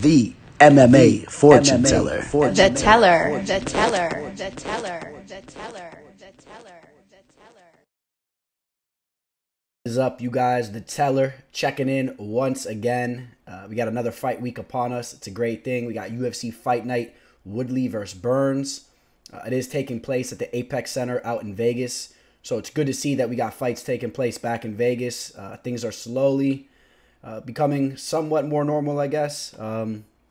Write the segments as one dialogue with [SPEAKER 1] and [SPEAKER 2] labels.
[SPEAKER 1] The MMA fortune teller.
[SPEAKER 2] The teller. The teller. The teller. The teller. The teller. The teller.
[SPEAKER 1] What is up, you guys? The teller checking in once again. We got another fight week upon us. It's a great thing. We got UFC Fight Night, Woodley versus Burns. It is taking place at the Apex Center out in Vegas. So it's good to see that we got fights taking place back in Vegas. Things are slowly becoming somewhat more normal, I guess.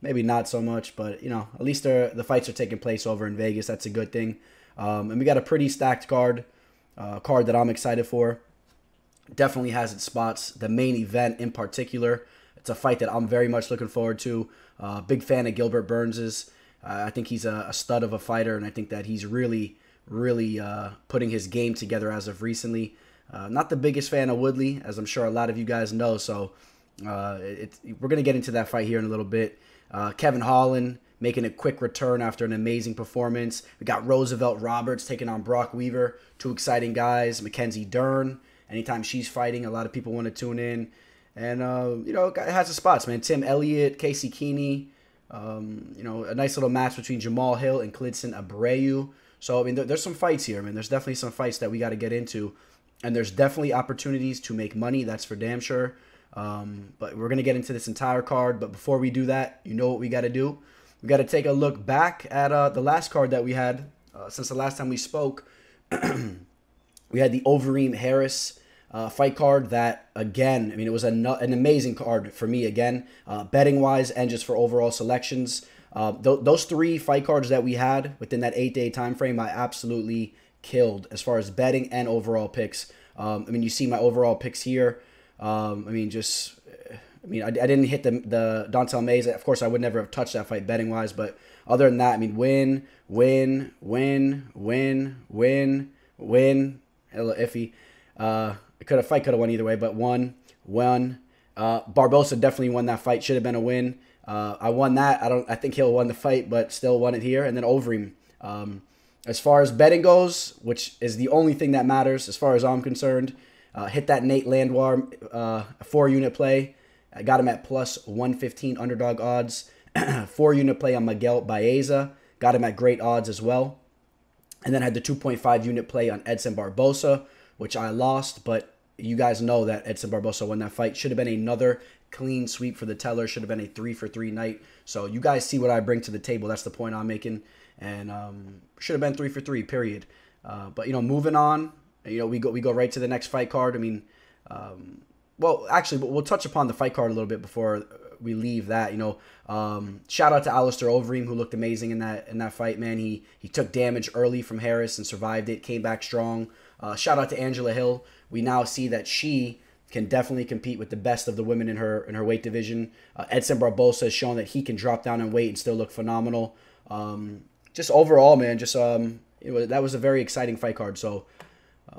[SPEAKER 1] Maybe not so much, but, you know, at least the fights are taking place over in Vegas. That's a good thing. And we got a pretty stacked card that I'm excited for. Definitely has its spots. The main event in particular, it's a fight that I'm very much looking forward to. Big fan of Gilbert Burns's. I think he's a stud of a fighter, and I think that he's really putting his game together as of recently. Not the biggest fan of Woodley, as I'm sure a lot of you guys know, so we're going to get into that fight here in a little bit. Kevin Holland making a quick return after an amazing performance. We got Roosevelt Roberts taking on Brok Weaver. Two exciting guys. Mackenzie Dern. Anytime she's fighting, a lot of people want to tune in. And, you know, it has the spots, man. Tim Elliott, Casey Kenney. You know, a nice little match between Jamahal and Klidson Abreu. So, I mean, there's some fights here, man. There's definitely some fights that we got to get into. And there's definitely opportunities to make money. That's for damn sure. But we're going to get into this entire card. But before we do that, you know what we got to do. We got to take a look back at the last card that we had since the last time we spoke. We had the Overeem Harris fight card that, again, I mean, it was an amazing card for me, again, betting-wise and just for overall selections. Those three fight cards that we had within that 8-day time frame, I absolutely killed as far as betting and overall picks. I mean, you see my overall picks here. I mean, I didn't hit the Dontel Mays. Of course, I would never have touched that fight betting-wise, but other than that, I mean, win. A little iffy. Fight could have won either way, but won. Barbosa definitely won that fight. Should have been a win. I won that. I think he'll won the fight, but still won it here. And then Overeem. As far as betting goes, which is the only thing that matters as far as I'm concerned, hit that Nate Landwehr 4-unit play. I got him at plus 115 underdog odds. 4-unit play on Miguel Baeza. Got him at great odds as well. And then I had the 2.5 unit play on Edson Barbosa, which I lost, but you guys know that Edson Barbosa won that fight. Should have been another clean sweep for the teller. Should have been a 3-for-3 night. So you guys see what I bring to the table. That's the point I'm making. And should have been 3-for-3, period. But, you know, moving on, you know, we go right to the next fight card. I mean, well, actually, we'll touch upon the fight card a little bit before we leave that. You know, shout out to Alistair Overeem, who looked amazing in that fight, man. He took damage early from Harris and survived it, came back strong. Shout out to Angela Hill. We now see that she can definitely compete with the best of the women in her weight division. Edson Barbosa has shown that he can drop down in weight and still look phenomenal. Just overall, man, that was a very exciting fight card. So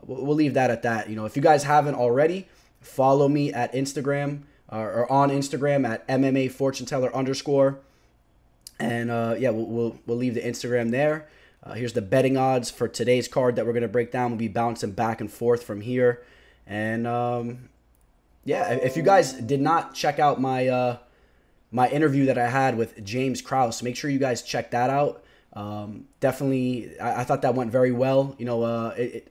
[SPEAKER 1] we'll leave that at that. You know, if you guys haven't already, follow me at Instagram or on Instagram at MMA Fortune Teller _. And yeah, we'll leave the Instagram there. Here's the betting odds for today's card that we're going to break down. We'll be bouncing back and forth from here. And yeah, if you guys did not check out my my interview that I had with James Krause, make sure you guys check that out. Definitely, I thought that went very well. You know,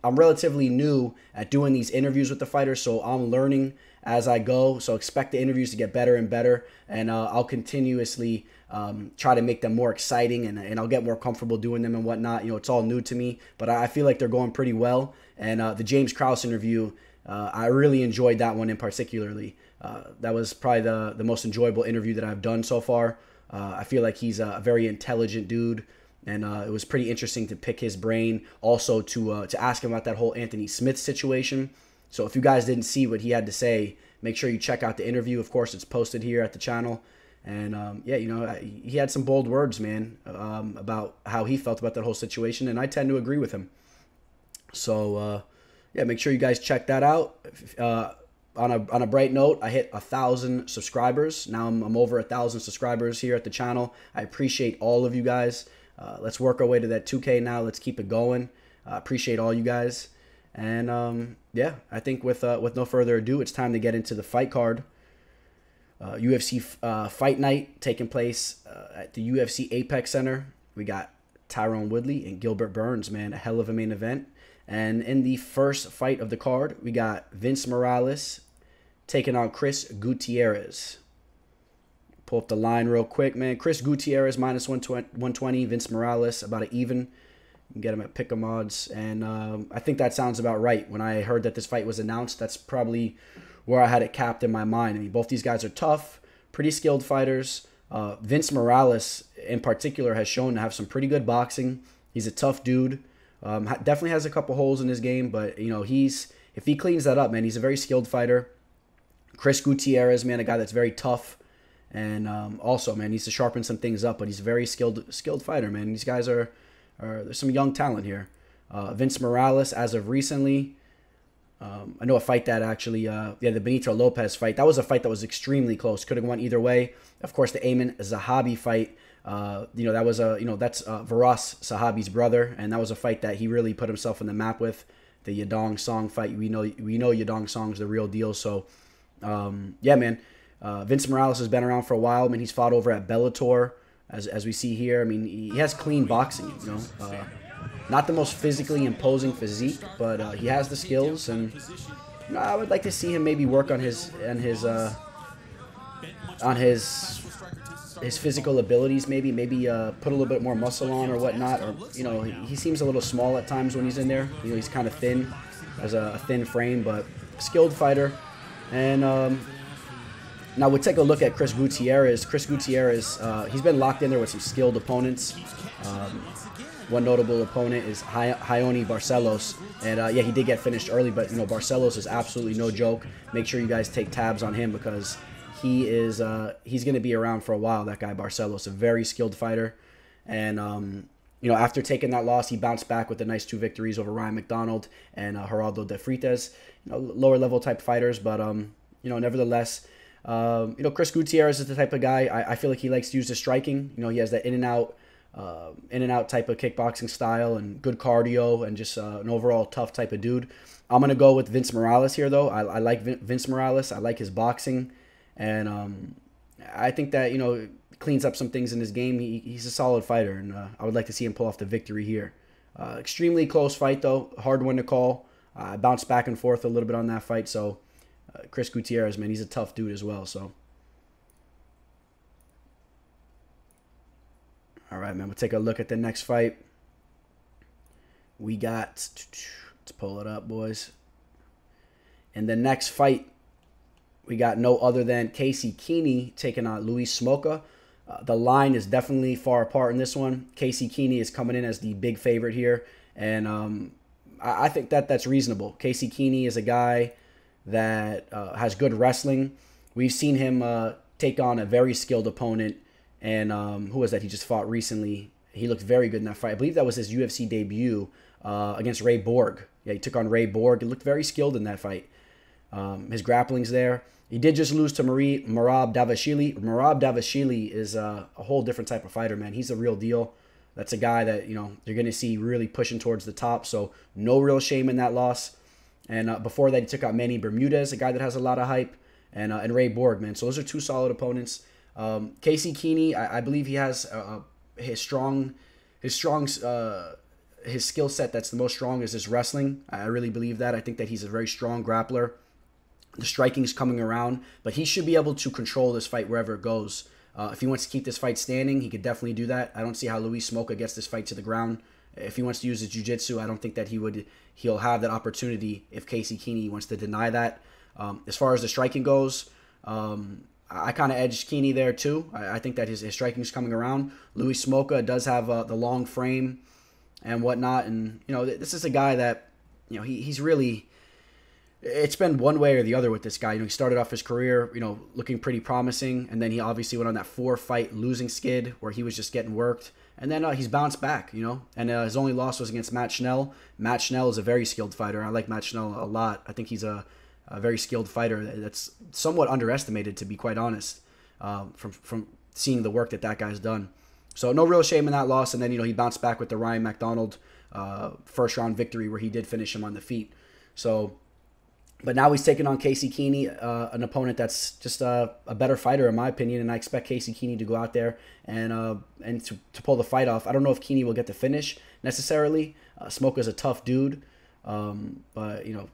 [SPEAKER 1] I'm relatively new at doing these interviews with the fighters, so I'm learning as I go. So expect the interviews to get better and better, and I'll continuously try to make them more exciting, and I'll get more comfortable doing them and whatnot. You know, it's all new to me, but I feel like they're going pretty well. And the James Krause interview, I really enjoyed that one in particularly. That was probably the most enjoyable interview that I've done so far. I feel like he's a very intelligent dude. And it was pretty interesting to pick his brain, also to ask him about that whole Anthony Smith situation. So if you guys didn't see what he had to say, make sure you check out the interview. Of course, it's posted here at the channel. And yeah, you know, he had some bold words, man, about how he felt about that whole situation, and I tend to agree with him. So yeah, make sure you guys check that out. On a bright note, I hit 1,000 subscribers. Now I'm over 1,000 subscribers here at the channel. I appreciate all of you guys. Let's work our way to that 2K now. Let's keep it going. Appreciate all you guys. And yeah, I think with no further ado, it's time to get into the fight card. UFC fight night taking place at the UFC Apex Center. We got Tyron Woodley and Gilbert Burns, man, a hell of a main event. And in the first fight of the card, we got Vince Morales taking on Chris Gutierrez. Pull up the line real quick, man. Chris Gutierrez minus 120. Vince Morales about an even. You can get him at pick'em odds. And I think that sounds about right. When I heard that this fight was announced, that's probably where I had it capped in my mind. I mean, both these guys are tough, pretty skilled fighters. Vince Morales, in particular, has shown to have some pretty good boxing. He's a tough dude. Definitely has a couple holes in his game, but you know, if he cleans that up, man, he's a very skilled fighter. Chris Gutierrez, man, a guy that's very tough, and also, man, needs to sharpen some things up. But he's a very skilled fighter, man. These guys there's some young talent here. Vince Morales, as of recently, I know a fight that actually, the Benito Lopez fight. That was a fight that was extremely close. Could have went either way. Of course, the Ayman Zahabi fight. That was that's Varas Sahabi's brother, and that was a fight that he really put himself on the map with. The Yadong Song fight. We know Yadong Song's the real deal. So, yeah, man. Vince Morales has been around for a while. I mean, he's fought over at Bellator, as we see here. I mean, he has clean boxing. You know, not the most physically imposing physique, but he has the skills, and I would like to see him maybe work on his physical abilities. Maybe put a little bit more muscle on or whatnot. Or you know, he seems a little small at times when he's in there. You know, he's kind of thin, has a thin frame, but skilled fighter. And now we'll take a look at Chris Gutierrez. Chris Gutierrez, he's been locked in there with some skilled opponents. One notable opponent is Raoni Barcelos, and yeah, he did get finished early, but you know, Barcelos is absolutely no joke. Make sure you guys take tabs on him because he's going to be around for a while. That guy Barcelos, a very skilled fighter, and you know, after taking that loss, he bounced back with the nice 2 victories over Ryan McDonald and Geraldo de Freitas. You know, lower level type fighters, but you know, nevertheless, you know, Chris Gutierrez is the type of guy I feel like he likes to use his striking. You know, he has that in and out type of kickboxing style and good cardio and just an overall tough type of dude. I'm going to go with Vince Morales here, though. I like Vince Morales. I like his boxing. And I think that, you know, cleans up some things in his game. He's a solid fighter, and I would like to see him pull off the victory here. Extremely close fight, though. Hard one to call. I bounced back and forth a little bit on that fight. So Chris Gutierrez, man, he's a tough dude as well. So, all right, man, we'll take a look at the next fight. We got, let's pull it up, boys. In the next fight, we got no other than Casey Kenney taking on Luis Smolka. The line is definitely far apart in this one. Casey Kenney is coming in as the big favorite here, and I think that's reasonable. Casey Kenney is a guy that has good wrestling. We've seen him take on a very skilled opponent, and who was that he just fought recently? He looked very good in that fight. I believe that was his UFC debut against Ray Borg. Yeah, he took on Ray Borg. He looked very skilled in that fight. His grappling's there. He did just lose to Merab Davashvili. Merab Davashvili is a whole different type of fighter, man. He's a real deal. That's a guy that, you know, you're going to see really pushing towards the top. So no real shame in that loss. And before that, he took out Manny Bermudez, a guy that has a lot of hype, and Ray Borg, man. So those are 2 solid opponents. Casey Kenney, I believe he has his skill set that's the most strong is his wrestling. I really believe that. I think that he's a very strong grappler. The striking's coming around, but he should be able to control this fight wherever it goes. If he wants to keep this fight standing, he could definitely do that. I don't see how Luis Smolka gets this fight to the ground. If he wants to use his jiu-jitsu, I don't think that he'll have that opportunity if Casey Kenney wants to deny that. As far as the striking goes, I kind of edged Kenney there too. I think that his striking's coming around. Luis Smolka does have the long frame and whatnot, and you know, this is a guy that, you know, he's really. It's been one way or the other with this guy. You know, he started off his career, you know, looking pretty promising, and then he obviously went on that 4-fight losing skid where he was just getting worked, and then he's bounced back, you know, and his only loss was against Matt Schnell. Matt Schnell is a very skilled fighter. I like Matt Schnell a lot. I think he's a very skilled fighter that's somewhat underestimated, to be quite honest, from seeing the work that guy's done. So no real shame in that loss, and then, you know, he bounced back with the Ryan McDonald first-round victory where he did finish him on the feet. So But now he's taking on Casey Kenney, an opponent that's just a better fighter in my opinion, and I expect Casey Kenney to go out there and to pull the fight off. I don't know if Kenney will get the finish necessarily. Smolka's a tough dude, but you know,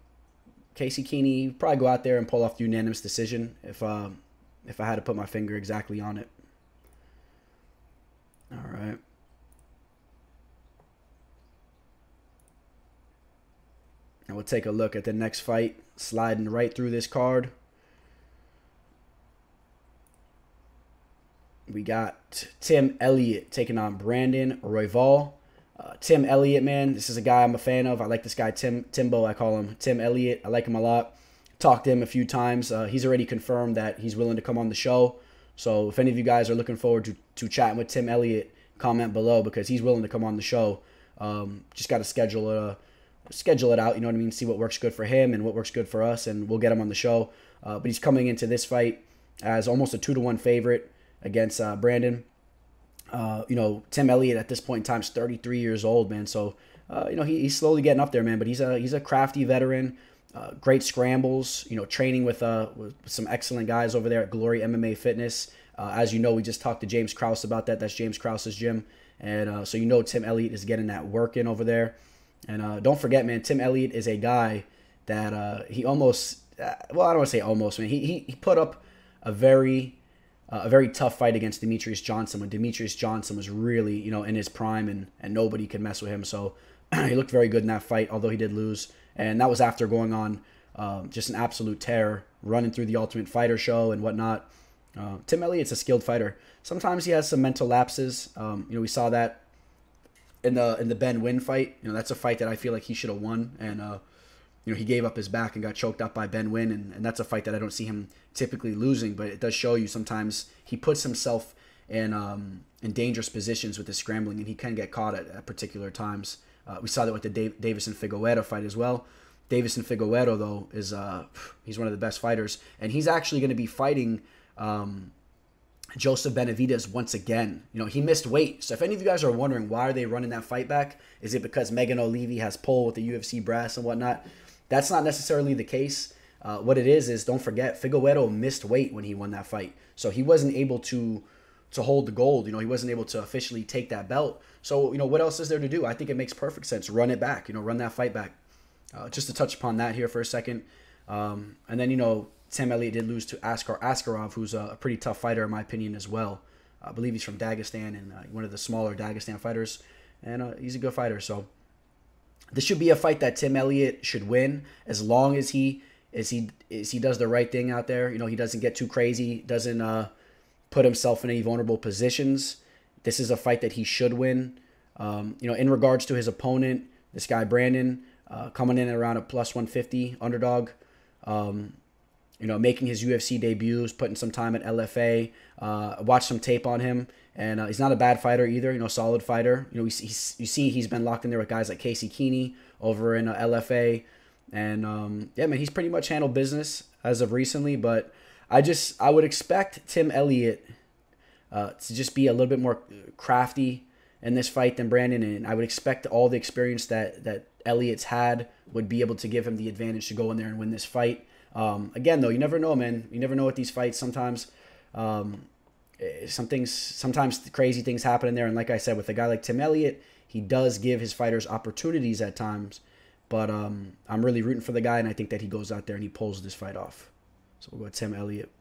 [SPEAKER 1] Casey Kenney probably go out there and pull off the unanimous decision if I had to put my finger exactly on it. All right. And we'll take a look at the next fight, sliding right through this card. We got Tim Elliott taking on Brandon Royval. Tim Elliott, man, this is a guy I'm a fan of. I like this guy, Timbo, I call him. Tim Elliott, I like him a lot. Talked to him a few times. He's already confirmed that he's willing to come on the show. So if any of you guys are looking forward to chatting with Tim Elliott, comment below because he's willing to come on the show. Just got to schedule it out, you know what I mean? See what works good for him and what works good for us, and we'll get him on the show. But he's coming into this fight as almost a 2-1 favorite against Brandon. You know, Tim Elliott at this point in time is 33 years old, man. So, you know, he's slowly getting up there, man. But he's a crafty veteran, great scrambles, you know, training with some excellent guys over there at Glory MMA Fitness. As you know, we just talked to James Krause about that. That's James Krause's gym. And so you know Tim Elliott is getting that work in over there. And don't forget, man, Tim Elliott is a guy that he almost, well, I don't want to say almost, man. He put up a very tough fight against Demetrius Johnson when Demetrius Johnson was really, you know, in his prime and nobody could mess with him. So he looked very good in that fight, although he did lose. And that was after going on just an absolute tear, running through the Ultimate Fighter show and whatnot. Tim Elliott's a skilled fighter. Sometimes he has some mental lapses. You know, we saw that in the Ben Wynn fight. You know, that's a fight that I feel like he should have won, and you know, he gave up his back and got choked up by Ben Wynn, and that's a fight that I don't see him typically losing, but it does show you sometimes he puts himself in dangerous positions with his scrambling, and he can get caught at particular times. We saw that with the Davison Figueiredo fight as well. Davison Figueiredo, though, is he's one of the best fighters, and he's actually going to be fighting Joseph Benavidez once again. You know, he missed weight. So if any of you guys are wondering why are they running that fight back, is it because Megan O'Leary has pull with the UFC brass and whatnot? That's not necessarily the case. What it is don't forget, Figueiredo missed weight when he won that fight. So he wasn't able to hold the gold. You know, he wasn't able to officially take that belt. So, you know, what else is there to do? I think it makes perfect sense. Run it back. You know, run that fight back. Just to touch upon that here for a second. And then, you know, Tim Elliott did lose to Askar Askarov, who's a pretty tough fighter in my opinion as well. I believe he's from Dagestan and one of the smaller Dagestan fighters. And he's a good fighter. So this should be a fight that Tim Elliott should win as long as he does the right thing out there. You know, he doesn't get too crazy, doesn't put himself in any vulnerable positions. This is a fight that he should win. You know, in regards to his opponent, this guy Brandon, coming in at around a plus 150 underdog. You know, making his UFC debuts, putting some time at LFA. Watched some tape on him, and he's not a bad fighter either. You know, solid fighter. You know, you see he's been locked in there with guys like Casey Kenney over in LFA, and yeah, man, he's pretty much handled business as of recently. But I would expect Tim Elliott to just be a little bit more crafty in this fight than Brandon, and I would expect all the experience that Elliott's had would be able to give him the advantage to go in there and win this fight. Again, though, you never know, man. You never know with these fights. Sometimes sometimes crazy things happen in there. And like I said, with a guy like Tim Elliott, he does give his fighters opportunities at times. But I'm really rooting for the guy, and I think that he goes out there and he pulls this fight off. So we'll go with Tim Elliott.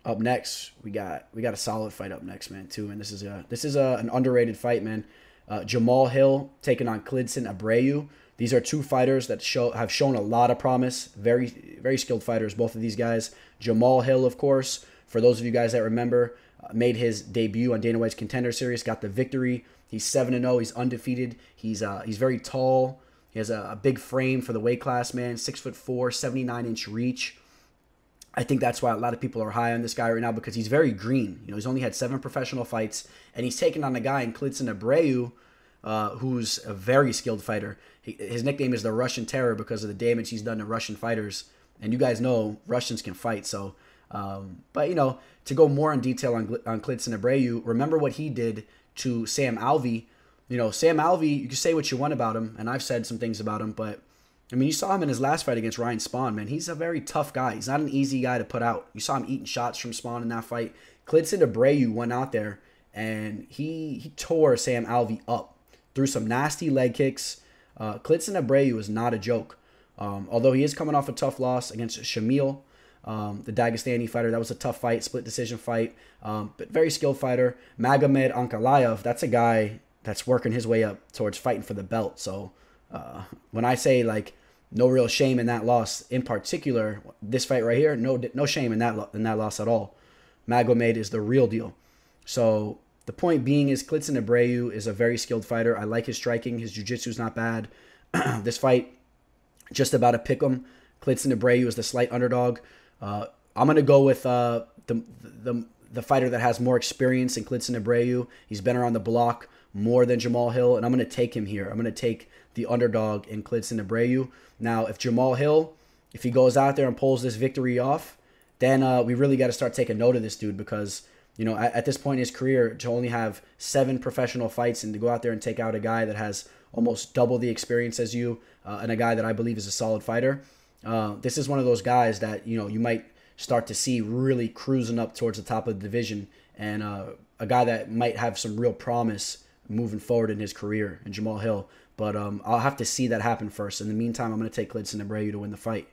[SPEAKER 1] Up next, we got a solid fight up next, man, too. And this is an underrated fight, man. Jamahal Hill taking on Klidson Abreu. These are two fighters that have shown a lot of promise. Very, very skilled fighters, both of these guys. Jamahal Hill, of course, for those of you guys that remember, made his debut on Dana White's Contender Series, got the victory. He's 7-0. He's undefeated. He's very tall. He has a big frame for the weight class, man. 6'4", 79-inch reach. I think that's why a lot of people are high on this guy right now, because he's very green. You know, he's only had 7 professional fights, and he's taken on a guy in Klidson Abreu, who's a very skilled fighter. His nickname is the Russian Terror because of the damage he's done to Russian fighters. And you guys know Russians can fight. So, but, you know, to go more in detail on Klidson Abreu, remember what he did to Sam Alvey you know, Sam Alvey, you can say what you want about him, and I've said some things about him, but I mean, you saw him in his last fight against Ryan Spawn, man. He's a very tough guy. He's not an easy guy to put out. You saw him eating shots from Spawn in that fight. Klidson Abreu went out there, and he tore Sam Alvey up. Threw some nasty leg kicks. Klidson Abreu is not a joke. Although he is coming off a tough loss against Shamil, the Dagestani fighter. That was a tough fight, split decision fight, but very skilled fighter. Magomed Ankalaev, that's a guy that's working his way up towards fighting for the belt. So when I say, like, no real shame in that loss, in particular, this fight right here, no shame in that loss at all. Magomed is the real deal. So the point being is Klidson Abreu is a very skilled fighter. I like his striking. His jiu-jitsu is not bad. This fight, just about a pick 'em. Klidson Abreu is the slight underdog. I'm going to go with the fighter that has more experience in Klidson Abreu. He's been around the block more than Jamahal Hill, and I'm going to take him here. I'm going to take the underdog in Klidson Abreu. Now, if Jamahal Hill, if he goes out there and pulls this victory off, then we really got to start taking note of this dude, because, you know, at this point in his career, to only have 7 professional fights and to go out there and take out a guy that has almost double the experience as you, and a guy that I believe is a solid fighter, this is one of those guys that, you know, you might start to see really cruising up towards the top of the division, and a guy that might have some real promise moving forward in his career, in Jamahal Hill. But I'll have to see that happen first. In the meantime, I'm going to take Klidson Abreu to win the fight.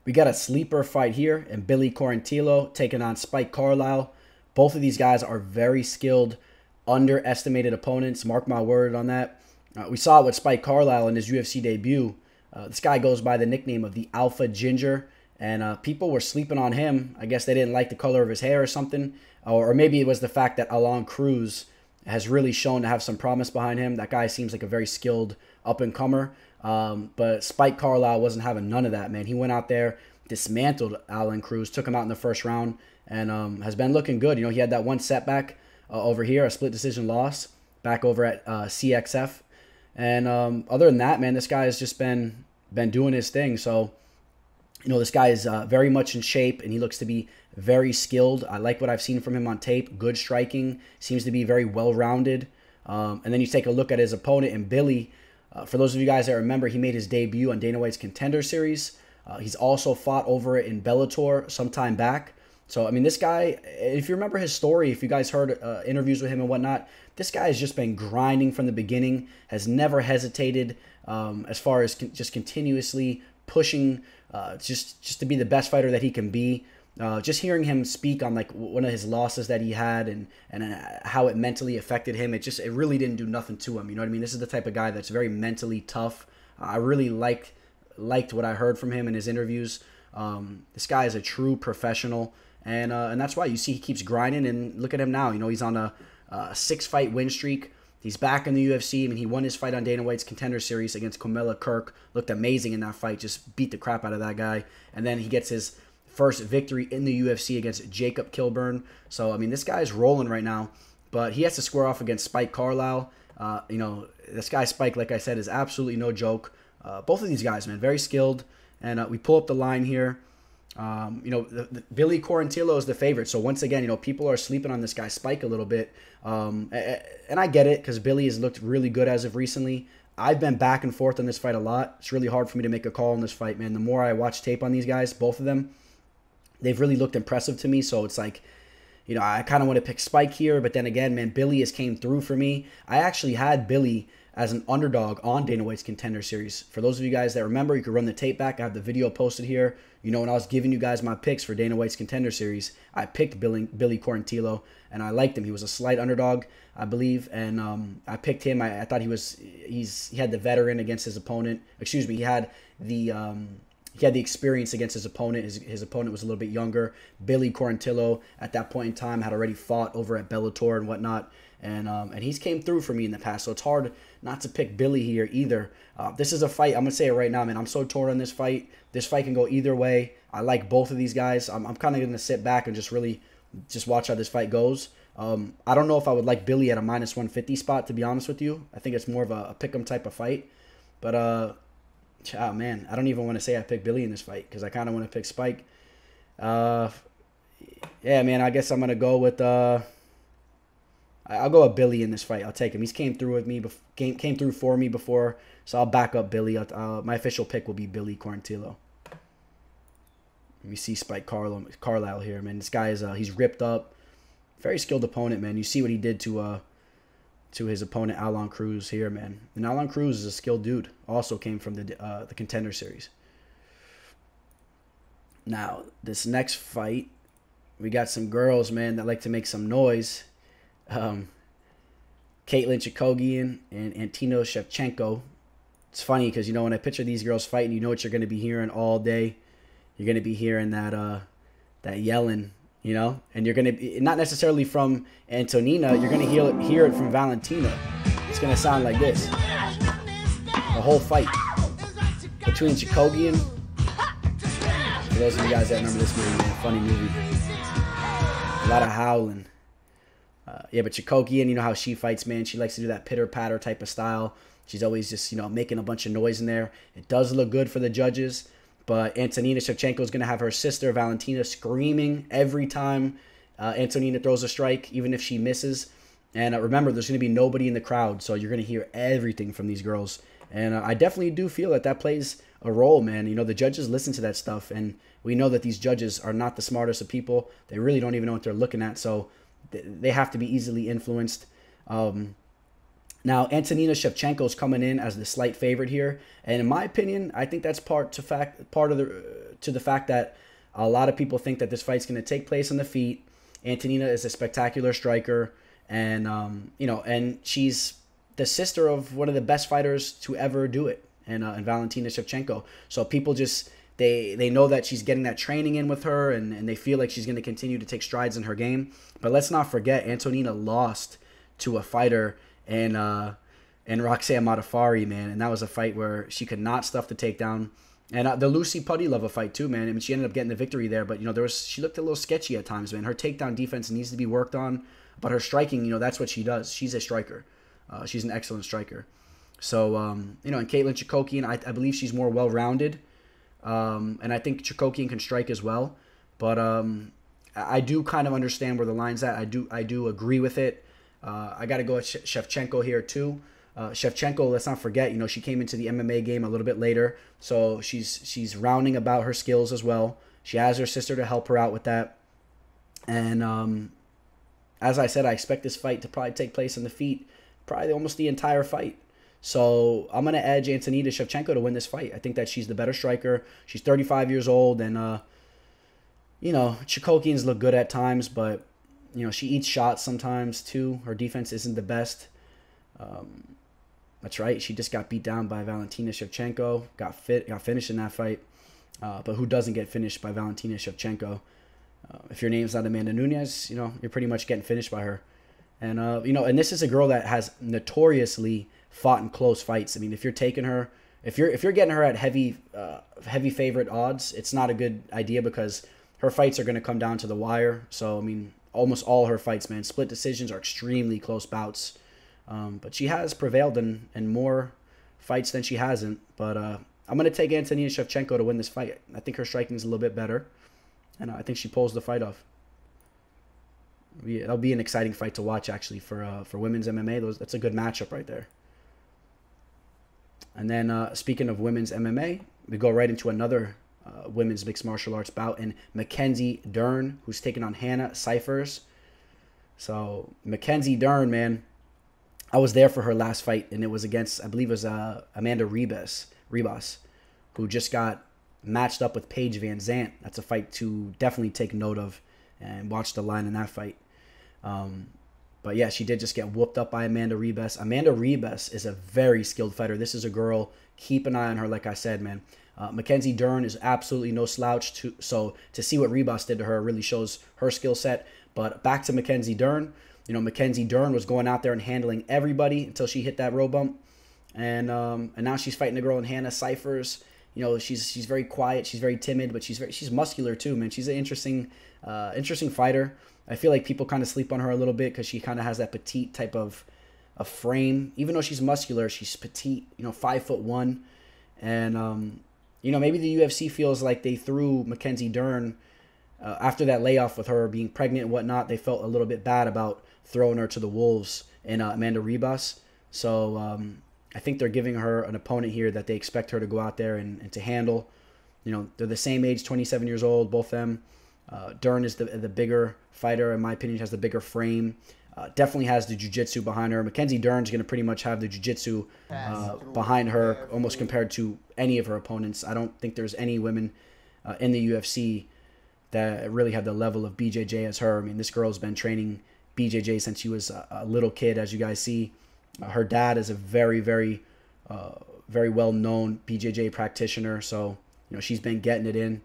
[SPEAKER 1] We got a sleeper fight here, and Billy Quarantillo taking on Spike Carlyle. Both of these guys are very skilled, underestimated opponents. Mark my word on that. We saw it with Spike Carlyle in his UFC debut. This guy goes by the nickname of the Alpha Ginger, and people were sleeping on him. I guess they didn't like the color of his hair or something, or maybe it was the fact that Alon Cruz has really shown to have some promise behind him. That guy seems like a very skilled up-and-comer. But Spike Carlyle wasn't having none of that, man. He went out there, dismantled Alon Cruz, took him out in the first round, and has been looking good. You know, he had that one setback over here, a split decision loss, back over at CXF. And other than that, man, this guy has just been doing his thing. So, you know, this guy is very much in shape, and he looks to be very skilled. I like what I've seen from him on tape. Good striking. Seems to be very well-rounded. And then you take a look at his opponent, and Billy. For those of you guys that remember, he made his debut on Dana White's Contender Series. He's also fought over it in Bellator some time back. So, I mean, this guy, if you remember his story, if you guys heard interviews with him and whatnot, this guy has just been grinding from the beginning, has never hesitated as far as just continuously pushing just to be the best fighter that he can be. Just hearing him speak on, like, one of his losses that he had and how it mentally affected him, it really didn't do nothing to him. You know what I mean? This is the type of guy that's very mentally tough. I really liked what I heard from him in his interviews. This guy is a true professional, and that's why you see he keeps grinding. And look at him now. You know, he's on a 6-fight win streak. He's back in the UFC. I mean, he won his fight on Dana White's Contender Series against Comella Kirk. Looked amazing in that fight. Just beat the crap out of that guy. And then he gets his first victory in the UFC against Jacob Kilburn. So, I mean, this guy's rolling right now, but he has to square off against Spike Carlyle. You know, this guy Spike, like I said, is absolutely no joke. Both of these guys, man, very skilled. And we pull up the line here. You know, Billy Quarantillo is the favorite. So once again, you know, people are sleeping on this guy Spike a little bit. And I get it, because Billy has looked really good as of recently. I've been back and forth on this fight a lot. It's really hard for me to make a call on this fight, man. The more I watch tape on these guys, both of them, they've really looked impressive to me. So it's like, you know, I kind of want to pick Spike here. But then again, man, Billy has came through for me. I actually had Billy as an underdog on Dana White's Contender Series. For those of you guys that remember, you can run the tape back. I have the video posted here. You know, when I was giving you guys my picks for Dana White's Contender Series, I picked Billy Quarantillo, and I liked him. He was a slight underdog, I believe, and I picked him. I thought he had the veteran against his opponent. Excuse me, he had the experience against his opponent. His opponent was a little bit younger. Billy Quarantillo, at that point in time, had already fought over at Bellator and whatnot. And he's came through for me in the past. So it's hard not to pick Billy here either. This is a fight. I'm going to say it right now, man. I'm so torn on this fight. This fight can go either way. I like both of these guys. I'm kind of going to sit back and just watch how this fight goes. I don't know if I would like Billy at a minus 150 spot, to be honest with you. I think it's more of a pick-em type of fight. But, oh, man, I don't even want to say I picked Billy in this fight, because I kind of want to pick Spike. Yeah, man, I guess I'm going to go with... I'll go with Billy in this fight. I'll take him. He's came through with me, came through for me before, so I'll back up Billy. My official pick will be Billy Quarantillo. Let me see Spike Carlyle here, man. This guy is he's ripped up, very skilled opponent, man. You see what he did to his opponent Alon Cruz here, man. And Alon Cruz is a skilled dude. Also came from the Contender Series. Now this next fight, we got some girls, man, that like to make some noise. Katlyn Chookagian and Antonina Shevchenko. It's funny because, you know, when I picture these girls fighting, you know what you're going to be hearing all day. You're going to be hearing that yelling, you know, and you're going to be not necessarily from Antonina. You're going to hear it from Valentina. It's going to sound like this. The whole fight between Chookagian. For those of you guys that remember this movie, man, funny movie. A lot of howling. Yeah, but Chookagian, you know how she fights, man. She likes to do that pitter-patter type of style. She's always just, you know, making a bunch of noise in there. It does look good for the judges. But Antonina Shevchenko is going to have her sister, Valentina, screaming every time Antonina throws a strike, even if she misses. And remember, there's going to be nobody in the crowd, so you're going to hear everything from these girls. And I definitely do feel that plays a role, man. You know, the judges listen to that stuff, and we know that these judges are not the smartest of people. They really don't even know what they're looking at, so they have to be easily influenced. Now, Antonina Shevchenko is coming in as the slight favorite here, and in my opinion, I think that's part to the fact that a lot of people think that this fight's going to take place on the feet. Antonina is a spectacular striker, and you know, and she's the sister of one of the best fighters to ever do it, and Valentina Shevchenko. So people just they know that she's getting that training in with her, and they feel like she's going to continue to take strides in her game. But let's not forget, Antonina lost to a fighter and Roxanne Modafferi, man. And that was a fight where she could not stuff the takedown. And the Lucy Pudilova fight too, man. I mean, she ended up getting the victory there. But, you know, she looked a little sketchy at times, man. Her takedown defense needs to be worked on. But her striking, you know, that's what she does. She's a striker. She's an excellent striker. So, you know, and Katlyn Chookagian, I believe she's more well-rounded. And I think Chookagian can strike as well. But I do kind of understand where the line's at. I do agree with it. I got to go with Shevchenko here too. Shevchenko, let's not forget, you know, she came into the MMA game a little bit later, so she's rounding about her skills as well. She has her sister to help her out with that. And as I said, I expect this fight to probably take place on the feet, probably almost the entire fight. So I'm going to edge Antonina Shevchenko to win this fight. I think that she's the better striker. She's 35 years old, and you know, Chookagian's look good at times, but you know, she eats shots sometimes too. Her defense isn't the best. That's right. She just got beat down by Valentina Shevchenko. Got finished in that fight. But who doesn't get finished by Valentina Shevchenko? If your name's not Amanda Nunes, you know, you're pretty much getting finished by her. And you know, and this is a girl that has notoriously fought in close fights. I mean, if you're taking her, if you're getting her at heavy favorite odds, it's not a good idea because her fights are going to come down to the wire. So I mean, almost all her fights, man, split decisions are extremely close bouts. But she has prevailed in more fights than she hasn't. But I'm going to take Antonina Shevchenko to win this fight. I think her striking is a little bit better. And I think she pulls the fight off. It'll be an exciting fight to watch, actually, for women's MMA. That's a good matchup right there. And then speaking of women's MMA, we go right into another women's mixed martial arts bout. And Mackenzie Dern, who's taking on Hannah Cifers. So Mackenzie Dern, man, I was there for her last fight, and it was against, I believe it was Amanda Ribas, who just got matched up with Paige Van Zandt. That's a fight to definitely take note of and watch the line in that fight. But yeah, she did just get whooped up by Amanda Ribas. Amanda Ribas is a very skilled fighter. This is a girl, keep an eye on her, like I said, man. Mackenzie Dern is absolutely no slouch. So to see what Ribas did to her really shows her skill set. But back to Mackenzie Dern. You know, Mackenzie Dern was going out there and handling everybody until she hit that row bump. And now she's fighting a girl in Hannah Cifers. You know, she's very quiet. She's very timid, but she's muscular too, man. She's an interesting fighter. I feel like people kind of sleep on her a little bit because she kind of has that petite type of frame. Even though she's muscular, she's petite, you know, 5'1". And, you know, maybe the UFC feels like they threw Mackenzie Dern after that layoff with her being pregnant and whatnot. They felt a little bit bad about throwing her to the wolves in Amanda Ribas. So I think they're giving her an opponent here that they expect her to go out there and to handle. You know, they're the same age, 27 years old, both of them. Dern is the bigger fighter, in my opinion, has the bigger frame. Definitely has the jiu-jitsu behind her. Mackenzie Dern's going to pretty much have the jiu-jitsu behind her, almost compared to any of her opponents. I don't think there's any women in the UFC that really have the level of BJJ as her. I mean, this girl's been training BJJ since she was a little kid, as you guys see. Her dad is a very, very, very well-known BJJ practitioner, so you know she's been getting it in.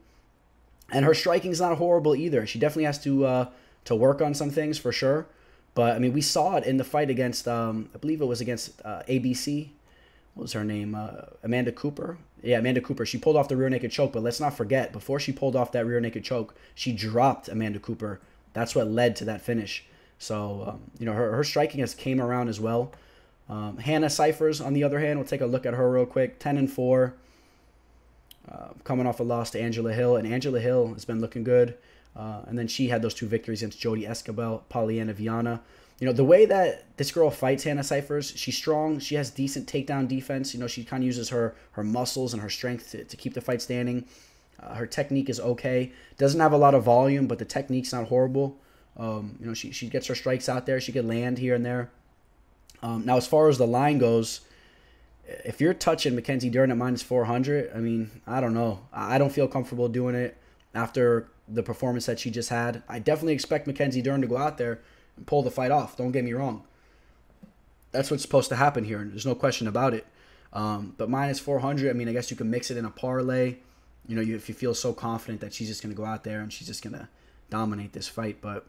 [SPEAKER 1] And her striking's not horrible either. She definitely has to work on some things for sure. But I mean, we saw it in the fight against I believe it was against ABC. What was her name? Amanda Cooper. Yeah, Amanda Cooper. She pulled off the rear naked choke, but let's not forget, before she pulled off that rear naked choke, she dropped Amanda Cooper. That's what led to that finish. So you know, her striking has came around as well. Hannah Cifers, on the other hand, we'll take a look at her real quick. 10-4. Coming off a loss to Angela Hill, and Angela Hill has been looking good. And then she had those 2 victories against Jody Escobar, Polyana Viana. You know, the way that this girl fights, Hannah Cifers, she's strong. She has decent takedown defense. You know, she kind of uses her muscles and her strength to keep the fight standing. Her technique is okay. Doesn't have a lot of volume, but the technique's not horrible. You know, she gets her strikes out there. She could land here and there. Now, as far as the line goes, if you're touching Mackenzie Dern at -400, I mean, I don't know. I don't feel comfortable doing it after the performance that she just had. I definitely expect Mackenzie Dern to go out there and pull the fight off. Don't get me wrong. That's what's supposed to happen here, and there's no question about it. But -400, I mean, I guess you can mix it in a parlay. You know, if you feel so confident that she's just going to go out there and she's just going to dominate this fight. But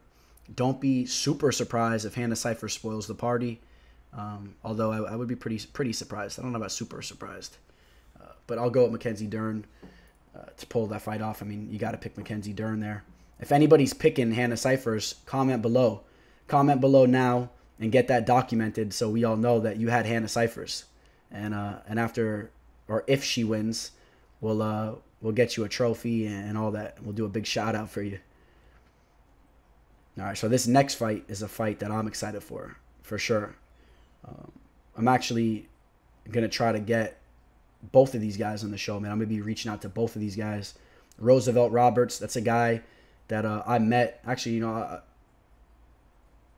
[SPEAKER 1] don't be super surprised if Hannah Cifers spoils the party. Although I would be pretty surprised. I don't know about super surprised. But I'll go with Mackenzie Dern to pull that fight off. I mean, you got to pick Mackenzie Dern there. If anybody's picking Hannah Cifers, comment below. Comment below now and get that documented so we all know that you had Hannah Cifers. And after, or if she wins, we'll get you a trophy and all that. We'll do a big shout out for you. All right, so this next fight is a fight that I'm excited for sure. I'm actually going to try to get both of these guys on the show, man. I'm going to be reaching out to both of these guys. Roosevelt Roberts, that's a guy that I met. Actually, you know,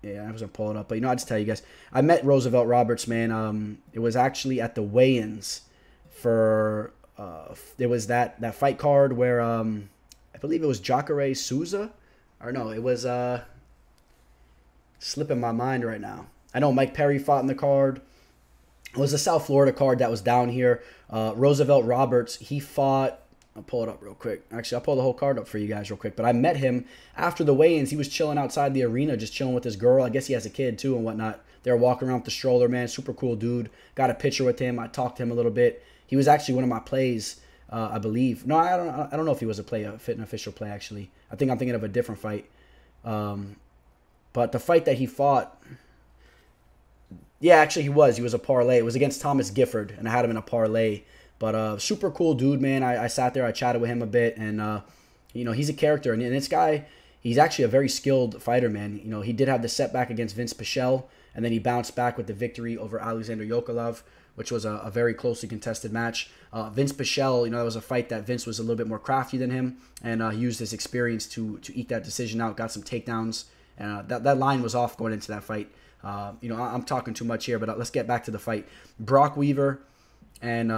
[SPEAKER 1] yeah, I wasn't pulling up, but, you know, I'll just tell you guys. I met Roosevelt Roberts, man. It was actually at the weigh-ins for, there was that fight card where, I believe it was Jacare Souza. Or no, it was, slipping my mind right now. I know Mike Perry fought in the card. It was a South Florida card that was down here. Roosevelt Roberts, he fought. I'll pull it up real quick. Actually, I'll pull the whole card up for you guys real quick. But I met him after the weigh-ins. He was chilling outside the arena, just chilling with his girl. I guess he has a kid too and whatnot. They were walking around with the stroller, man. Super cool dude. Got a picture with him. I talked to him a little bit. He was actually one of my plays, I believe. No, I don't know if he was an official play, actually. I think I'm thinking of a different fight. But the fight that he fought, yeah, actually he was a parlay. It was against Thomas Gifford, and I had him in a parlay. But super cool dude, man. I sat there, I chatted with him a bit, and you know, he's a character. And this guy, he's actually a very skilled fighter, man. You know, he did have the setback against Vince Pichel, and then he bounced back with the victory over Alexander Yokolov, which was a very closely contested match. Vince Pichel, you know, that was a fight that Vince was a little bit more crafty than him, and he used his experience to eke that decision out, got some takedowns, and that line was off going into that fight. You know, I'm talking too much here, but let's get back to the fight. Brock Weaver and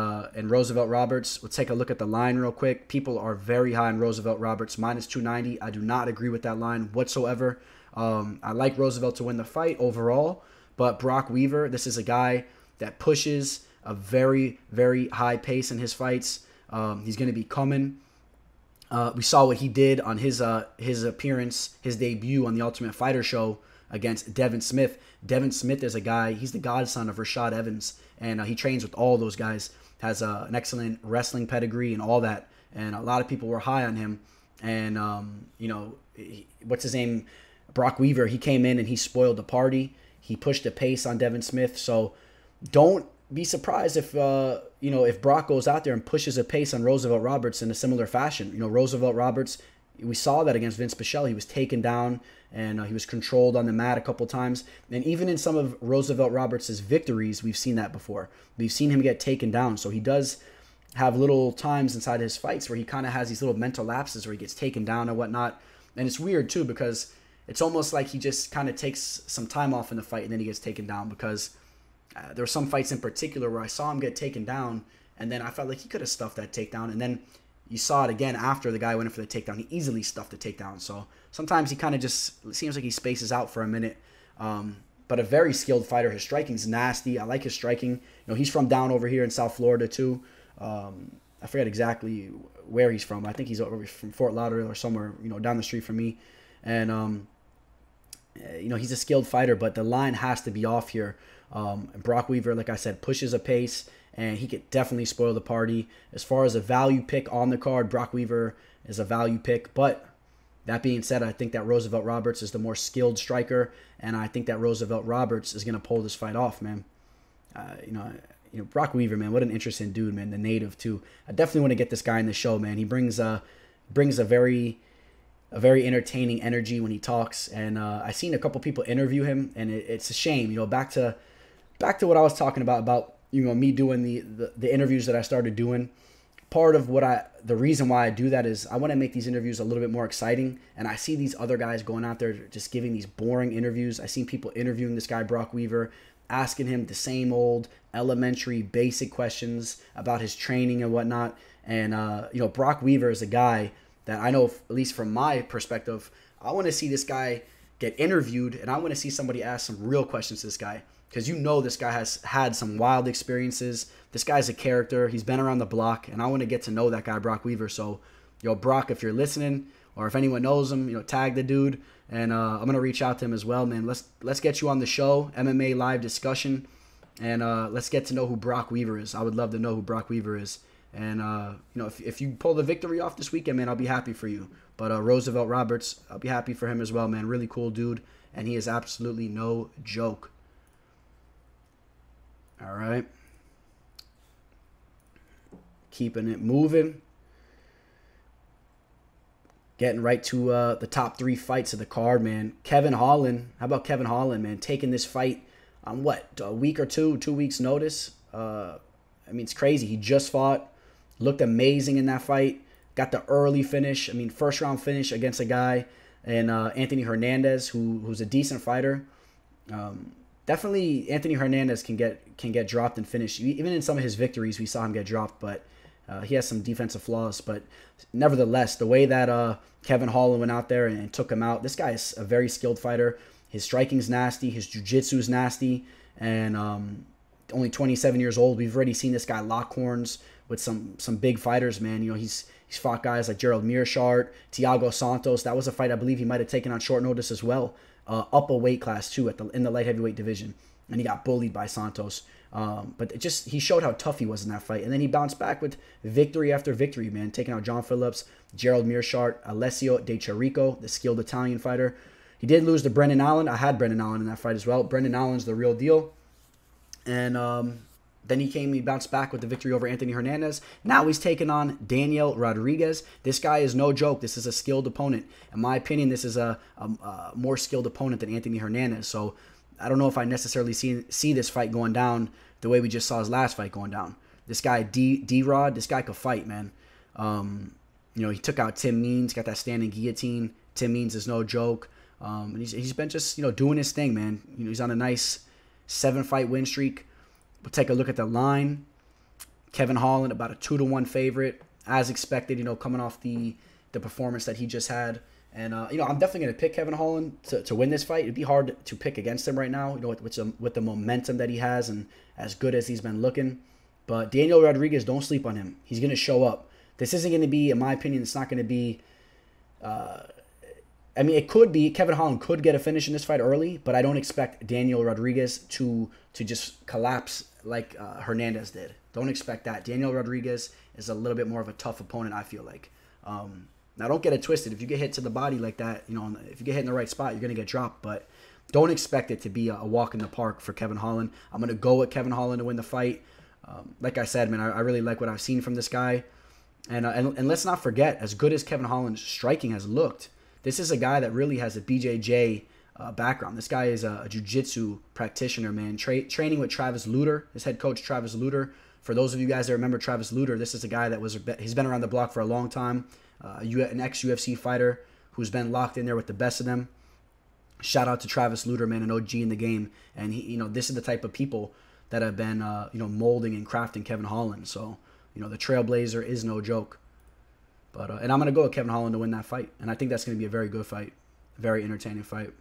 [SPEAKER 1] Roosevelt Roberts. Let's take a look at the line real quick. People are very high on Roosevelt Roberts, -290. I do not agree with that line whatsoever. I like Roosevelt to win the fight overall, but Brock Weaver, this is a guy that pushes a very, very high pace in his fights. He's going to be coming. We saw what he did on his appearance, his debut on the Ultimate Fighter show against Devin Smith. Devin Smith is a guy, he's the godson of Rashad Evans, and he trains with all those guys, has an excellent wrestling pedigree and all that, and a lot of people were high on him. And, you know, what's his name? Brock Weaver, he came in and he spoiled the party. He pushed the pace on Devin Smith, so don't be surprised if, you know, if Brock goes out there and pushes a pace on Roosevelt Roberts in a similar fashion. You know, Roosevelt Roberts, We saw that against Vince Pichel. He was taken down, and he was controlled on the mat a couple times. And even in some of Roosevelt Roberts' victories, we've seen that before. We've seen him get taken down. So he does have little times inside his fights where he kind of has these little mental lapses where he gets taken down and whatnot. And it's weird, too, because it's almost like he just kind of takes some time off in the fight and then he gets taken down, because there were some fights in particular where I saw him get taken down, and then I felt like he could have stuffed that takedown. And then you saw it again after the guy went in for the takedown. He easily stuffed the takedown. So sometimes he kind of just, it seems like he spaces out for a minute. But a very skilled fighter. His striking's nasty. I like his striking. You know, he's from down over here in South Florida too. I forget exactly where he's from. I think he's over from Fort Lauderdale or somewhere, you know, down the street from me. And you know, he's a skilled fighter, but the line has to be off here. Brok Weaver, like I said, pushes a pace, and he could definitely spoil the party. As far as a value pick on the card, Brok Weaver is a value pick. But that being said, I think that Roosevelt Roberts is the more skilled striker, and I think that Roosevelt Roberts is going to pull this fight off, man. You know, Brok Weaver, man, what an interesting dude, man. The native too. I definitely want to get this guy in the show, man. He brings a very entertaining energy when he talks, and I've seen a couple people interview him, and it's a shame. You know, back to what I was talking about you know, me doing the interviews that I started doing. Part of the reason why I do that is I want to make these interviews a little bit more exciting, and I see these other guys going out there just giving these boring interviews. I seen people interviewing this guy Brok Weaver, asking him the same old elementary basic questions about his training and whatnot. And you know, Brok Weaver is a guy that I know, at least from my perspective, I want to see this guy get interviewed, and I want to see somebody ask some real questions to this guy, because you know this guy has had some wild experiences. This guy's a character. He's been around the block, and I want to get to know that guy, Brok Weaver. So, yo, Brok, if you're listening, or if anyone knows him, you know, tag the dude, and I'm gonna reach out to him as well, man. Let's get you on the show, MMA live discussion, and let's get to know who Brok Weaver is. I would love to know who Brok Weaver is. And, you know, if you pull the victory off this weekend, man, I'll be happy for you. But Roosevelt Roberts, I'll be happy for him as well, man. Really cool dude, and he is absolutely no joke. All right. Keeping it moving. Getting right to the top 3 fights of the card, man. Kevin Holland. How about Kevin Holland, man? Taking this fight on what? A week or 2 weeks notice? I mean, it's crazy. He just fought. Looked amazing in that fight. Got the early finish. I mean, first round finish against a guy and Anthony Hernandez, who's a decent fighter. Definitely, Anthony Hernandez can get dropped and finished. Even in some of his victories, we saw him get dropped, but he has some defensive flaws. But nevertheless, the way that Kevin Holland went out there and took him out, this guy is a very skilled fighter. His striking's nasty. His jiu-jitsu's nasty. And only 27 years old. We've already seen this guy lock horns with some big fighters, man. You know, he's fought guys like Gerald Mearshart, Thiago Santos. That was a fight I believe he might have taken on short notice as well. Up a weight class too in the light heavyweight division, and he got bullied by Santos. But he showed how tough he was in that fight, and then he bounced back with victory after victory, man. Taking out John Phillips, Gerald Mearshart, Alessio De Chirico, the skilled Italian fighter. He did lose to Brendan Allen. I had Brendan Allen in that fight as well. Brendan Allen's the real deal. And then he bounced back with the victory over Anthony Hernandez. Now he's taking on Daniel Rodriguez. This guy is no joke. This is a skilled opponent. In my opinion, this is a more skilled opponent than Anthony Hernandez. So I don't know if I necessarily see this fight going down the way we just saw his last fight going down. This guy, D-Rod, this guy could fight, man. You know, he took out Tim Means, got that standing guillotine. Tim Means is no joke. And he's been just, you know, doing his thing, man. You know, he's on a nice 7-fight win streak. We'll take a look at the line. Kevin Holland, about a 2-1 favorite, as expected, you know, coming off the performance that he just had. And, you know, I'm definitely going to pick Kevin Holland to win this fight. It'd be hard to pick against him right now, you know, with the momentum that he has and as good as he's been looking. But Daniel Rodriguez, don't sleep on him. He's going to show up. This isn't going to be, in my opinion, it's not going to be... I mean, it could be. Kevin Holland could get a finish in this fight early, but I don't expect Daniel Rodriguez to just collapse like Hernandez did. Don't expect that. Daniel Rodriguez is a little bit more of a tough opponent, I feel like. Now, don't get it twisted. If you get hit to the body like that, you know, if you get hit in the right spot, you're going to get dropped. But don't expect it to be a walk in the park for Kevin Holland. I'm going to go with Kevin Holland to win the fight. Like I said, man, I really like what I've seen from this guy. And let's not forget, as good as Kevin Holland's striking has looked, this is a guy that really has a BJJ background. This guy is a jiu-jitsu practitioner, man. Training with Travis Lutter, his head coach, Travis Lutter. For those of you guys that remember Travis Lutter, this is a guy that he's been around the block for a long time. An ex-UFC fighter who's been locked in there with the best of them. Shout out to Travis Lutter, man, an OG in the game. And this is the type of people that have been, molding and crafting Kevin Holland. So, the Trailblazer is no joke. But and I'm gonna go with Kevin Holland to win that fight, and I think that's gonna be a very good fight, very entertaining fight.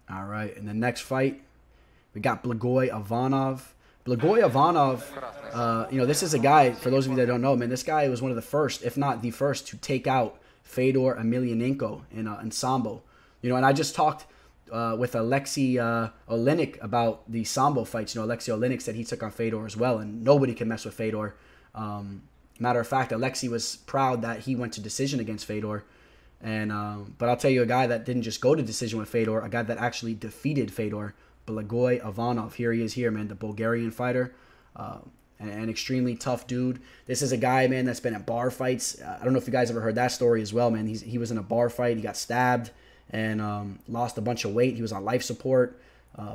[SPEAKER 1] All right, and the next fight, we got Blagoy Ivanov. Blagoy Ivanov, this is a guy, for those of you that don't know, man, this guy was one of the first, if not the first, to take out Fedor Emelianenko in Sambo. And I just talked with Alexei Oleinik about the Sambo fights. Alexei Oleinik said he took on Fedor as well, and nobody can mess with Fedor. Matter of fact, Alexei was proud that he went to decision against Fedor. But I'll tell you a guy that didn't just go to decision with Fedor, a guy that actually defeated Fedor, Blagoy Ivanov. Here he is here, man, the Bulgarian fighter. An extremely tough dude. This is a guy, man, that's been at bar fights. I don't know if you guys ever heard that story as well, man. He was in a bar fight. He got stabbed and lost a bunch of weight. He was on life support.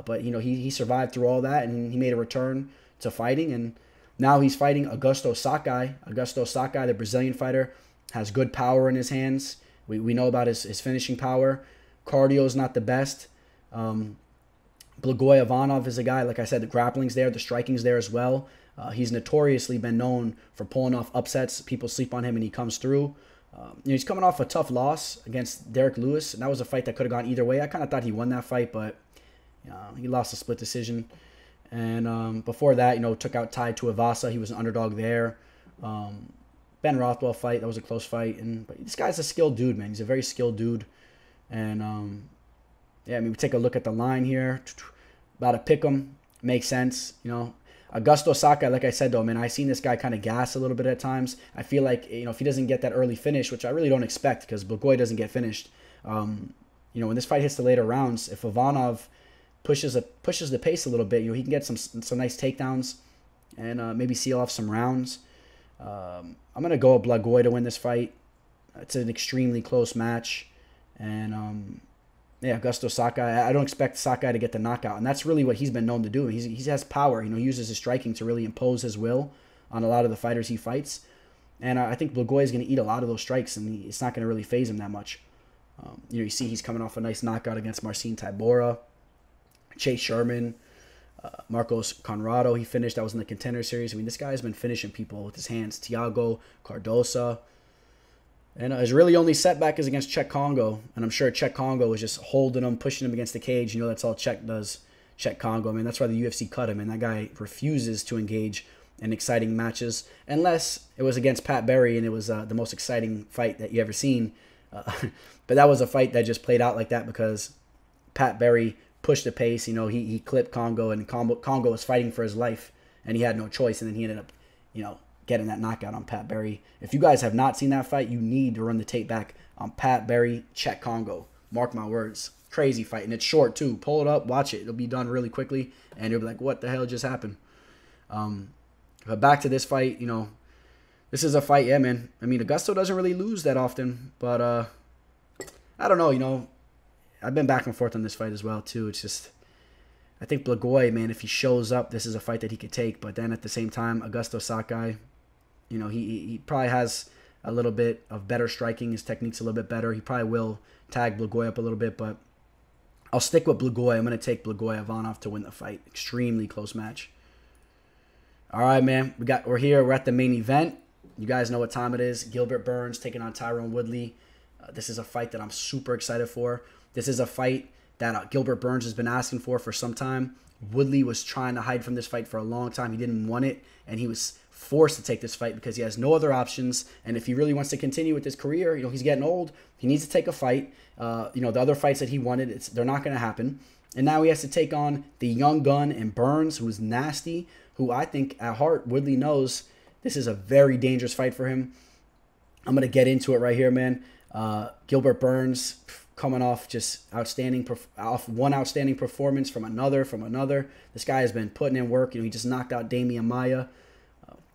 [SPEAKER 1] But, he survived through all that, and he made a return to fighting. And now he's fighting Augusto Sakai. Augusto Sakai, the Brazilian fighter, has good power in his hands. We know about his finishing power. Cardio is not the best. Blagoy Ivanov is a guy, like I said, the grappling's there, the striking's there as well. He's notoriously been known for pulling off upsets. People sleep on him, and he comes through. He's coming off a tough loss against Derek Lewis, and that was a fight that could have gone either way. I kind of thought he won that fight, but he lost a split decision. And before that, took out Tai Tuivasa. He was an underdog there. Ben Rothwell fight, that was a close fight. But this guy's a skilled dude, man. He's a very skilled dude. And, we take a look at the line here. About to pick him. Makes sense, Augusto Sakai, like I said, though, man, I've seen this guy kind of gas a little bit at times. I feel like, if he doesn't get that early finish, which I really don't expect because Blagoy doesn't get finished, when this fight hits the later rounds, if Ivanov pushes the pace a little bit, he can get some nice takedowns and maybe seal off some rounds. I'm going to go with Blagoy to win this fight. It's an extremely close match. And, Augusto Sakai, I don't expect Sakai to get the knockout. And that's really what he's been known to do. He has power. He uses his striking to really impose his will on a lot of the fighters he fights. And I think Blagoy is going to eat a lot of those strikes, and it's not going to really phase him that much. You see he's coming off a nice knockout against Marcin Tybura. Chase Sherman, Marcos Conrado, he finished. That was in the Contender Series. This guy has been finishing people with his hands. Thiago Cardosa. And his really only setback is against Czech Congo. And I'm sure Czech Congo was just holding him, pushing him against the cage. That's all Czech does, Czech Congo. That's why the UFC cut him. And that guy refuses to engage in exciting matches. Unless it was against Pat Barry and it was the most exciting fight that you ever seen. But that was a fight that just played out like that because Pat Barry pushed the pace. He clipped Congo, and Congo was fighting for his life. And he had no choice. And then he ended up, getting that knockout on Pat Barry. If you guys have not seen that fight, you need to run the tape back on Pat Barry, Czech Congo. Mark my words. Crazy fight. And it's short, too. Pull it up, watch it. It'll be done really quickly. And you'll be like, what the hell just happened? But back to this fight, this is a fight, yeah, man. Augusto doesn't really lose that often. But, I don't know, I've been back and forth on this fight as well, too. It's just, I think Blagoy, man, if he shows up, this is a fight that he could take. But then at the same time, Augusto Sakai, he probably has a little bit of better striking. His technique's a little bit better. He probably will tag Blagoy up a little bit, but I'll stick with Blagoy. I'm going to take Blagoy Ivanov to win the fight. Extremely close match. All right, man. We're here. We're at the main event. You guys know what time it is. Gilbert Burns taking on Tyron Woodley. This is a fight that I'm super excited for. This is a fight that Gilbert Burns has been asking for some time. Woodley was trying to hide from this fight for a long time. He didn't want it, and he was forced to take this fight because he has no other options. And if he really wants to continue with his career, he's getting old. He needs to take a fight. The other fights that he wanted, they're not going to happen. And now he has to take on the young gun and Burns, who's nasty, who I think at heart Woodley knows this is a very dangerous fight for him. I'm going to get into it right here, man. Gilbert Burns coming off just one outstanding performance from another. This guy has been putting in work. He just knocked out Damian Maia.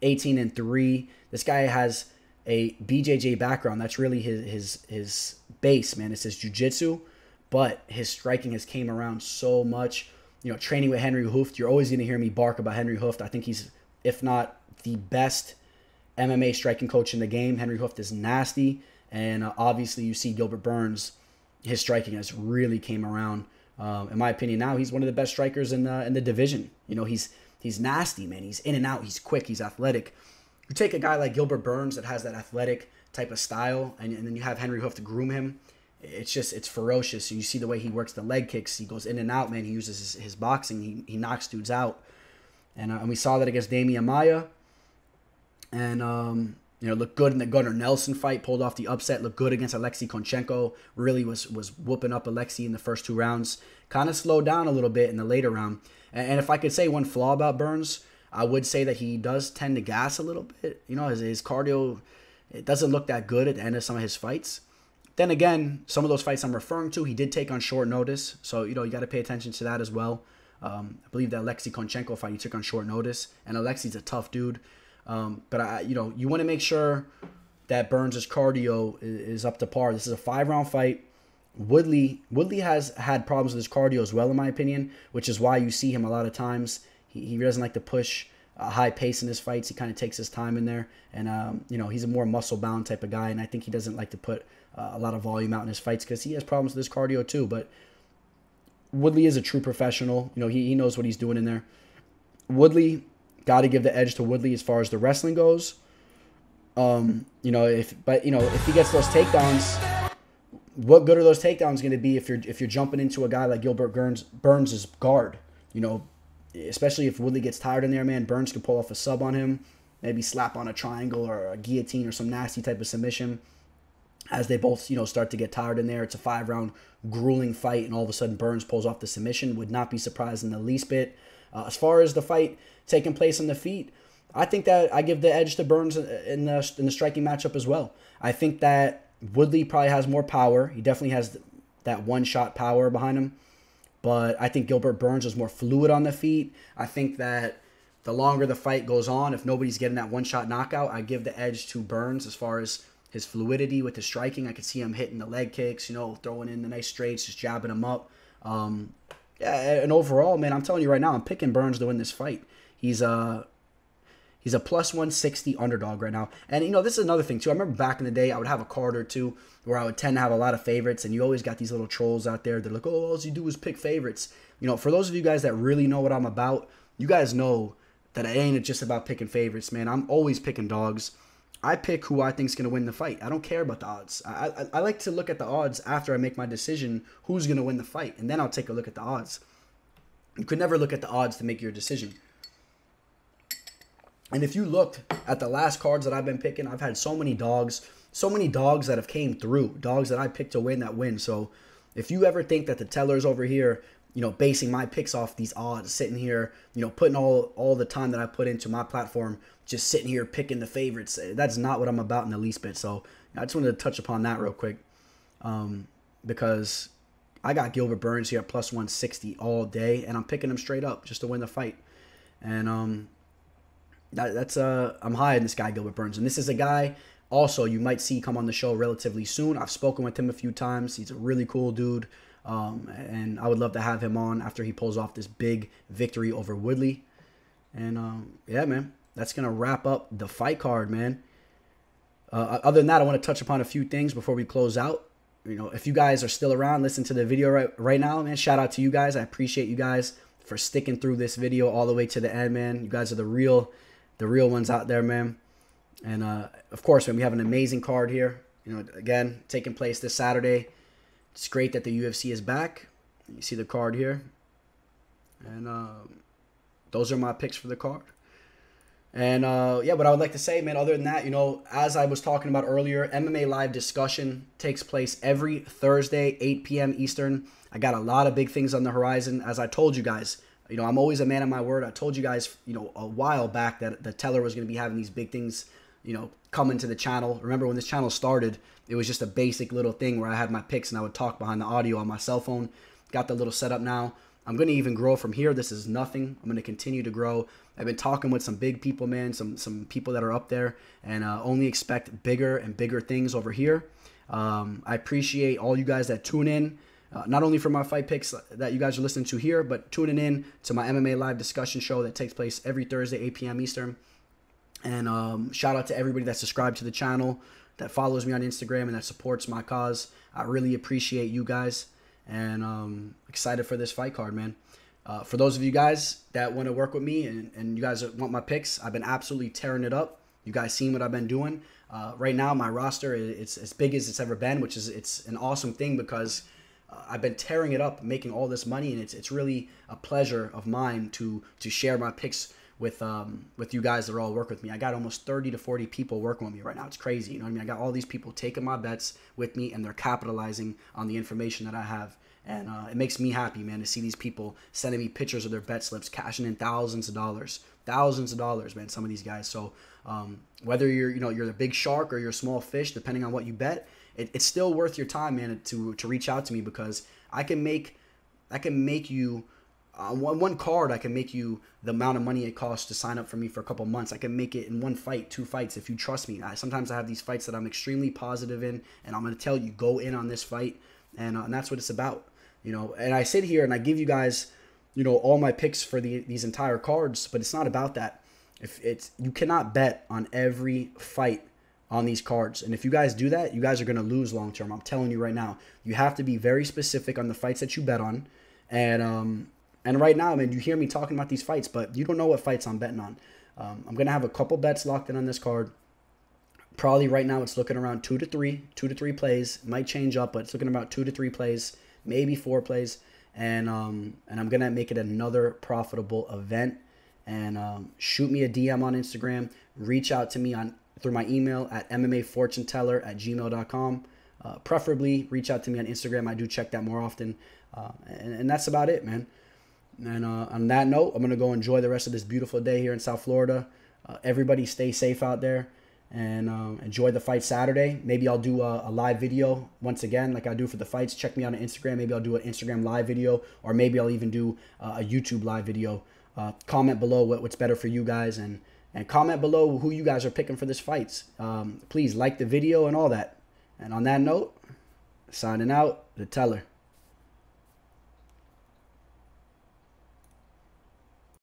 [SPEAKER 1] 18-3. This guy has a BJJ background. That's really his base, man. It's his jiu-jitsu, but his striking has came around so much. You know, training with Henry Hooft, you're always going to hear me bark about Henry Hooft. I think he's, if not the best MMA striking coach in the game. Henry Hooft is nasty, and obviously you see Gilbert Burns, his striking has really came around. In my opinion, now he's one of the best strikers in the division. You know, he's nasty, man. He's in and out. He's quick. He's athletic. You take a guy like Gilbert Burns that has that athletic type of style, and then you have Henry Hooft to groom him. It's ferocious. You see the way he works the leg kicks. He goes in and out, man. He uses his boxing. He knocks dudes out. And we saw that against Damian Maia. And, you know, looked good in the Gunnar Nelson fight. Pulled off the upset. Looked good against Alexei Konchenko. Really was whooping up Alexei in the first 2 rounds. Kind of slowed down a little bit in the later round. And if I could say one flaw about Burns, I would say that he does tend to gas a little bit. You know, his cardio, it doesn't look that good at the end of some of his fights. Then again, some of those fights I'm referring to, he did take on short notice. So, you know, you got to pay attention to that as well. I believe that Alexei Konchenko fight he took on short notice. And Alexei's a tough dude. But, you know, you want to make sure that Burns' cardio is up to par. This is a 5-round fight. Woodley has had problems with his cardio as well, in my opinion, which is why you see him a lot of times. He doesn't like to push a high pace in his fights. He kind of takes his time in there. And, you know, he's a more muscle-bound type of guy, and I think he doesn't like to put a lot of volume out in his fights because he has problems with his cardio too. But Woodley is a true professional. You know, he knows what he's doing in there. Woodley, got to give the edge to Woodley as far as the wrestling goes. You know, if he gets those takedowns, what good are those takedowns going to be if you're jumping into a guy like Gilbert Burns' guard? You know, especially if Woodley gets tired in there, man, Burns can pull off a sub on him, maybe slap on a triangle or a guillotine or some nasty type of submission. As they both, you know, start to get tired in there, it's a 5-round grueling fight, and all of a sudden Burns pulls off the submission. Would not be surprised in the least bit. As far as the fight taking place on the feet, I think that I give the edge to Burns in the striking matchup as well. I think that Woodley probably has more power. He definitely has that one-shot power behind him. But I think Gilbert Burns is more fluid on the feet. I think that the longer the fight goes on, if nobody's getting that one-shot knockout, I give the edge to Burns as far as his fluidity with the striking. I could see him hitting the leg kicks, you know, throwing in the nice straights, just jabbing him up. Yeah, and overall, man, I'm telling you right now, I'm picking Burns to win this fight. He's a plus 160 underdog right now. And, you know, this is another thing, too. I remember back in the day, I would have a card or two where I would tend to have a lot of favorites, and you always got these little trolls out there. They're like, oh, all you do is pick favorites. You know, for those of you guys that really know what I'm about, you guys know that it ain't just about picking favorites, man. I'm always picking dogs. I pick who I think is going to win the fight. I don't care about the odds. I like to look at the odds after I make my decision who's going to win the fight, and then I'll take a look at the odds. You could never look at the odds to make your decision. And if you looked at the last cards that I've been picking, I've had so many dogs that have came through, dogs that I picked to win that win. So if you ever think that the teller's over here, you know, basing my picks off these odds, sitting here, you know, putting all the time that I put into my platform, just sitting here picking the favorites, that's not what I'm about in the least bit. So I just wanted to touch upon that real quick, because I got Gilbert Burns here at plus 160 all day, and I'm picking him straight up just to win the fight. And I'm high on this guy, Gilbert Burns. And this is a guy also you might see come on the show relatively soon. I've spoken with him a few times. He's a really cool dude. And I would love to have him on after he pulls off this big victory over Woodley. And yeah, man, that's going to wrap up the fight card, man. Other than that, I want to touch upon a few things before we close out. You know, if you guys are still around, listen to the video right now, man. Shout out to you guys. I appreciate you guys for sticking through this video all the way to the end, man. You guys are the real ones out there, man. And of course, man, we have an amazing card here. You know, again, taking place this Saturday. It's great that the UFC is back. You see the card here. And those are my picks for the card. And yeah, what I would like to say, man, other than that, you know, as I was talking about earlier, MMA Live Discussion takes place every Thursday, 8 p.m. Eastern. I got a lot of big things on the horizon. As I told you guys, you know, I'm always a man of my word. I told you guys, you know, a while back that the Teller was going to be having these big things, you know, coming to the channel. Remember when this channel started, it was just a basic little thing where I had my picks and I would talk behind the audio on my cell phone. Got the little setup now. I'm going to even grow from here. This is nothing. I'm going to continue to grow. I've been talking with some big people, man, some people that are up there, and only expect bigger and bigger things over here. I appreciate all you guys that tune in, not only for my fight picks that you guys are listening to here, but tuning in to my MMA live discussion show that takes place every Thursday, 8 p.m. Eastern. And shout out to everybody that's subscribed to the channel, that follows me on Instagram, and that supports my cause. I really appreciate you guys, and excited for this fight card, man. For those of you guys that want to work with me and you guys want my picks, I've been absolutely tearing it up. You guys seen what I've been doing. Right now, my roster, it's as big as it's ever been, which is it's an awesome thing because I've been tearing it up, making all this money, and it's really a pleasure of mine to share my picks with you guys that all work with me. I got almost 30 to 40 people working with me right now. It's crazy, you know what I mean? I got all these people taking my bets with me, and they're capitalizing on the information that I have. And it makes me happy, man, to see these people sending me pictures of their bet slips, cashing in thousands of dollars, man. Some of these guys. So whether you're the big shark or you're a small fish, depending on what you bet, it's still worth your time, man, to reach out to me, because I can make you on one card. I can make you the amount of money it costs to sign up for me for a couple months. I can make it in one fight, 2 fights, if you trust me. Sometimes I have these fights that I'm extremely positive in, and I'm going to tell you, go in on this fight, and that's what it's about. And I sit here and I give you guys, all my picks for these entire cards, but it's not about that. You cannot bet on every fight on these cards, and if you guys do that, you guys are going to lose long term. I'm telling you right now. You have to be very specific on the fights that you bet on, and right now, man, you hear me talking about these fights, but you don't know what fights I'm betting on. I'm going to have a couple bets locked in on this card. Probably right now it's looking around 2 to 3 plays. It might change up, but it's looking about 2 to 3 plays, maybe 4 plays. And I'm going to make it another profitable event. And shoot me a DM on Instagram. Reach out to me through my email at mmafortuneteller@gmail.com. Preferably reach out to me on Instagram. I do check that more often. And that's about it, man. And on that note, I'm going to go enjoy the rest of this beautiful day here in South Florida. Everybody stay safe out there, and enjoy the fight Saturday. Maybe I'll do a live video once again like I do for the fights. Check me out on Instagram. Maybe I'll do an Instagram live video, or maybe I'll even do a YouTube live video. Comment below what's better for you guys, and comment below who you guys are picking for this fights. Please like the video and all that. And on that note, signing out, the Teller.